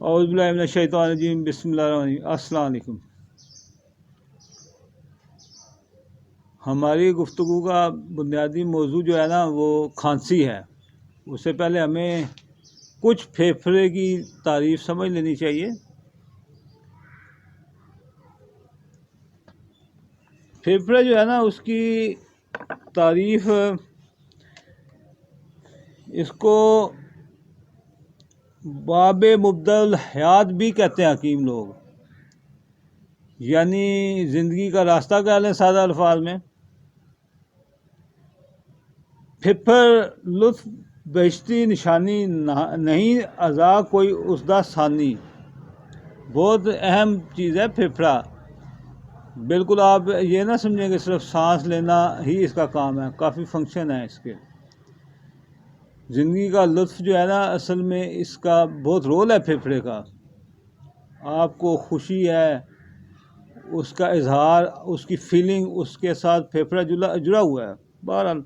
اعوذ باللہ من الشیطان الرجیم، بسم اللہ الرحمن الرحیم۔ السلام علیکم۔ ہماری گفتگو کا بنیادی موضوع جو ہے نا وہ کھانسی ہے۔ اس سے پہلے ہمیں کچھ پھیپھڑے کی تعریف سمجھ لینی چاہیے۔ پھیپھڑے جو ہے نا اس کی تعریف، اس کو باب مبدل الحیات بھی کہتے ہیں حکیم لوگ، یعنی زندگی کا راستہ کہہ لیں سادہ الفاظ میں۔ پھپھر لطف بہشتی نشانی نہیں، اذا کوئی اسدا ثانی۔ بہت اہم چیز ہے پھپھڑا۔ بالکل آپ یہ نہ سمجھیں کہ صرف سانس لینا ہی اس کا کام ہے، کافی فنکشن ہے اس کے۔ زندگی کا لطف جو ہے نا اصل میں اس کا بہت رول ہے پھیپھڑے کا۔ آپ کو خوشی ہے، اس کا اظہار، اس کی فیلنگ، اس کے ساتھ پھیپھڑا جڑا ہوا ہے۔ بہرحال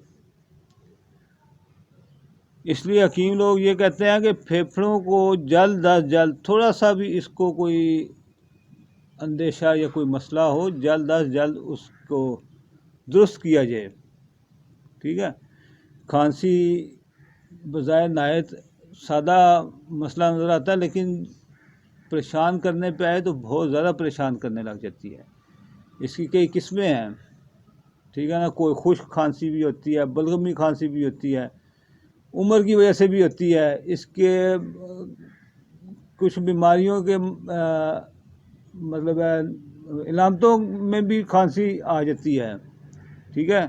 اس لیے حکیم لوگ یہ کہتے ہیں کہ پھیپھڑوں کو جلد از جلد، تھوڑا سا بھی اس کو کوئی اندیشہ یا کوئی مسئلہ ہو، جلد از جلد اس کو درست کیا جائے۔ ٹھیک ہے۔ کھانسی بظاہر نہایت سادہ مسئلہ نظر آتا ہے، لیکن پریشان کرنے پہ آئے تو بہت زیادہ پریشان کرنے لگ جاتی ہے۔ اس کی کئی قسمیں ہیں، ٹھیک ہے نا۔ کوئی خشک کھانسی بھی ہوتی ہے، بلغمی کھانسی بھی ہوتی ہے، عمر کی وجہ سے بھی ہوتی ہے۔ اس کے کچھ بیماریوں کے مطلب ہے علامتوں میں بھی کھانسی آ جاتی ہے، ٹھیک ہے۔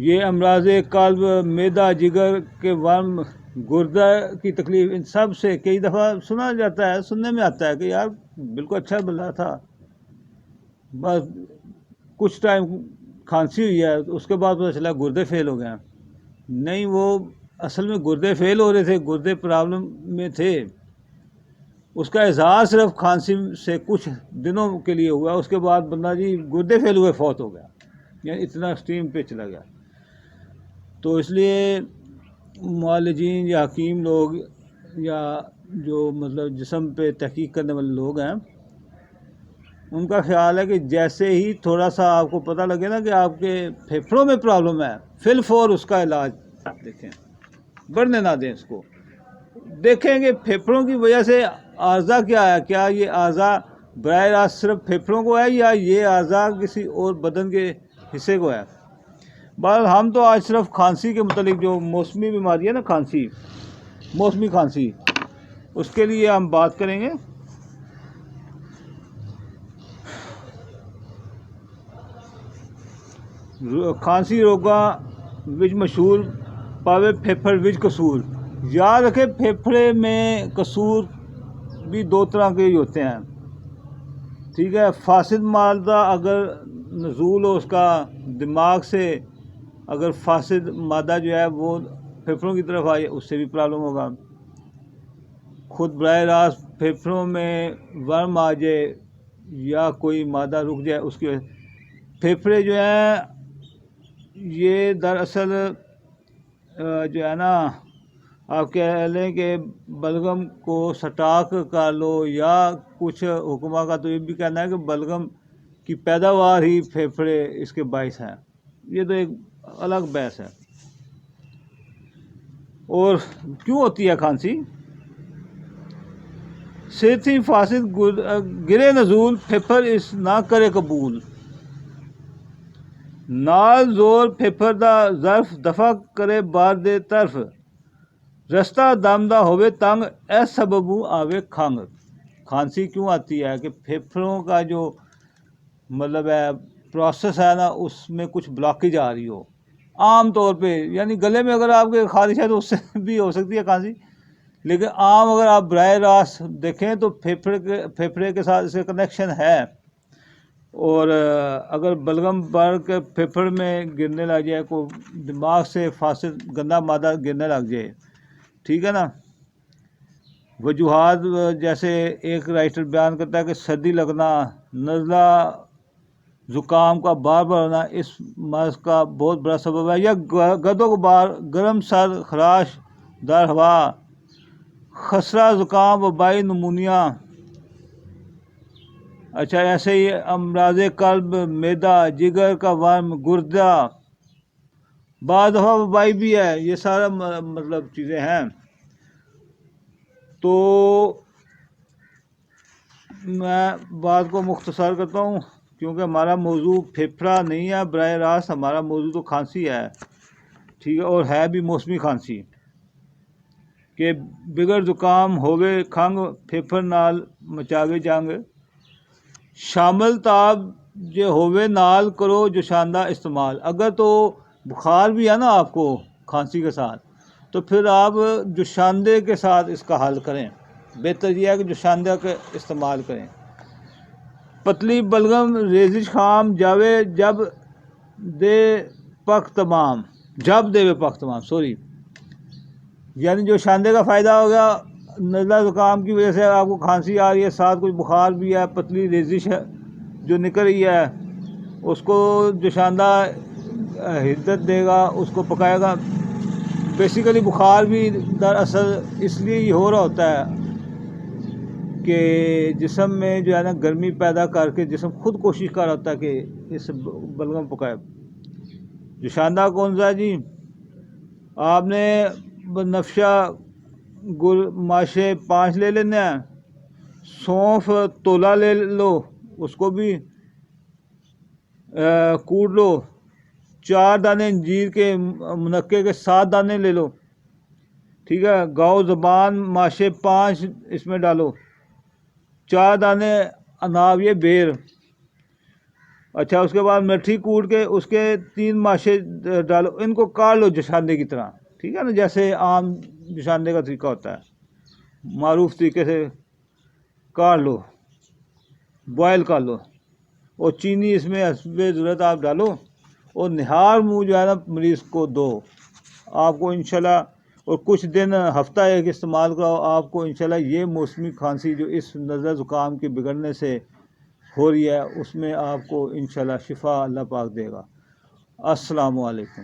یہ امراض قلب، معدہ، جگر کے ورم، گردہ کی تکلیف، ان سب سے کئی دفعہ سنا جاتا ہے، سننے میں آتا ہے کہ یار بالکل اچھا بلا تھا، بس کچھ ٹائم کھانسی ہوئی ہے، اس کے بعد پتہ چلا گردے فیل ہو گئے ہیں۔ نہیں، وہ اصل میں گردے فیل ہو رہے تھے، گردے پرابلم میں تھے۔ اس کا اظہار صرف کھانسی سے کچھ دنوں کے لیے ہوا، اس کے بعد بندہ جی گردے فیل ہوئے فوت ہو گیا، یعنی اتنا ایکسٹریم پہ چلا گیا۔ تو اس لیے معالجین یا حکیم لوگ یا جو مطلب جسم پہ تحقیق کرنے والے لوگ ہیں، ان کا خیال ہے کہ جیسے ہی تھوڑا سا آپ کو پتہ لگے نا کہ آپ کے پھیپھڑوں میں پرابلم ہے، فی الفور اس کا علاج دیکھیں، بڑھنے نہ دیں اس کو۔ دیکھیں کہ پھیپھڑوں کی وجہ سے عارضہ کیا ہے، کیا یہ عارضہ براہ راست صرف پھیپھڑوں کو ہے یا یہ عارضہ کسی اور بدن کے حصے کو ہے۔ بہرحال ہم تو آج صرف کھانسی کے متعلق، جو موسمی بیماری ہے نا کھانسی، موسمی کھانسی، اس کے لیے ہم بات کریں گے۔ کھانسی روگا وچ مشہور پاوے پھیپھڑ وچ قصور۔ یاد رکھے پھیپھڑے میں قصور بھی دو طرح کے ہی ہوتے ہیں، ٹھیک ہے۔ فاسد مادہ اگر نزول ہو اس کا دماغ سے، اگر فاسد مادہ جو ہے وہ پھیپھڑوں کی طرف آئے، اس سے بھی پرابلم ہوگا۔ خود براہ راست پھیپھڑوں میں ورم آ جائے یا کوئی مادہ رک جائے، اس کی وجہ سے پھیپھڑے جو ہیں یہ دراصل جو ہے نا، آپ کہہ لیں کہ بلغم کو سٹاک کر لو، یا کچھ حکمہ کا تو یہ بھی کہنا ہے کہ بلغم کی پیداوار ہی پھیپھڑے اس کے باعث ہیں۔ یہ تو ایک الگ بحث ہے۔ اور کیوں ہوتی ہے کھانسی؟ صحتی فاسد گرے نزول، پھیپھڑ اس نہ کرے قبول۔ نال زور پھیپھڑ دا ظرف، دفع کرے بار دے طرف۔ رستہ دم دا ہوئے تنگ، اے سببوں آوے کھنگ۔ کھانسی کیوں آتی ہے کہ پھیپھڑوں کا جو مطلب ہے پروسیس ہے نا، اس میں کچھ بلاکیج آ رہی ہو عام طور پہ، یعنی گلے میں اگر آپ کے خارش ہے تو اس سے بھی ہو سکتی ہے کھانسی، لیکن عام اگر آپ براہ راست دیکھیں تو پھیپھڑے کے ساتھ اس کا کنیکشن ہے۔ اور اگر بلغم بڑھ کے پھیپھڑ میں گرنے لگ جائے، کوئی دماغ سے فاسد گندا مادہ گرنے لگ جائے، ٹھیک ہے نا۔ وجوہات جیسے ایک رائٹر بیان کرتا ہے کہ سردی لگنا، نزلہ زکام کا بار بار ہونا اس مرض کا بہت بڑا سبب ہے، یا گد و غبار، گرم سر، خراش در ہوا، خسرہ زکام وبائی نمونیا، اچھا ایسے ہی امراض قلب، معدہ، جگر کا ورم، گردہ، بعض دفعہ وبائی بھی ہے، یہ سارا مطلب چیزیں ہیں۔ تو میں بات کو مختصر کرتا ہوں، کیونکہ ہمارا موضوع پھیپھڑا نہیں ہے، براہ راست ہمارا موضوع تو کھانسی ہے، ٹھیک ہے، اور ہے بھی موسمی کھانسی کہ بغیر زکام ہوئے کھنگ پھیپھڑ نال مچاوے جنگ، شامل تاب جو ہوئے نال کرو جو شاندہ استعمال۔ اگر تو بخار بھی ہے نا آپ کو کھانسی کے ساتھ، تو پھر آپ جوشاندے کے ساتھ اس کا حل کریں، بہتر یہ ہے کہ جوشاندہ کا استعمال کریں۔ پتلی بلغم ریزش خام جاوے جب دے پک تمام، یعنی جوشاندے کا فائدہ ہوگا، نزلہ زکام کی وجہ سے آپ کو کھانسی آ رہی ہے، ساتھ کچھ بخار بھی ہے، پتلی ریزش ہے جو نکل رہی ہے، اس کو جوشاندہ حدت دے گا، اس کو پکائے گا۔ بیسیکلی بخار بھی دراصل اس لیے ہی ہو رہا ہوتا ہے کہ جسم میں جو ہے نا گرمی پیدا کر کے جسم خود کوشش کر رہا ہوتا ہے کہ اس بلغم پکائے۔ جوشاندہ کون سا ہے جی؟ آپ نے بنفشہ گل ماشے 5 لے لینے ہیں، سونف تولا لے لو، اس کو بھی کوٹ لو، 4 دانے انجیر کے منقے کے 7 دانے لے لو، ٹھیک ہے، گاؤ زبان ماشے 5 اس میں ڈالو، 4 دانے اناویے بیر، اچھا اس کے بعد میٹھی کوٹ کے اس کے 3 ماشے ڈالو، ان کو کاٹ لو جوشاندے کی طرح، ٹھیک ہے نا، جیسے عام جوشاندے کا طریقہ ہوتا ہے، معروف طریقے سے کاٹ لو، بوائل کر لو، اور چینی اس میں حسب ضرورت آپ ڈالو، اور نہار منہ جو ہے نا مریض کو دو، آپ کو انشاءاللہ، اور کچھ دن ہفتہ ایک استعمال کرو، آپ کو انشاءاللہ یہ موسمی کھانسی جو اس نزلہ زکام کے بگڑنے سے ہو رہی ہے اس میں آپ کو انشاءاللہ شفا اللہ پاک دے گا۔ السلام علیکم۔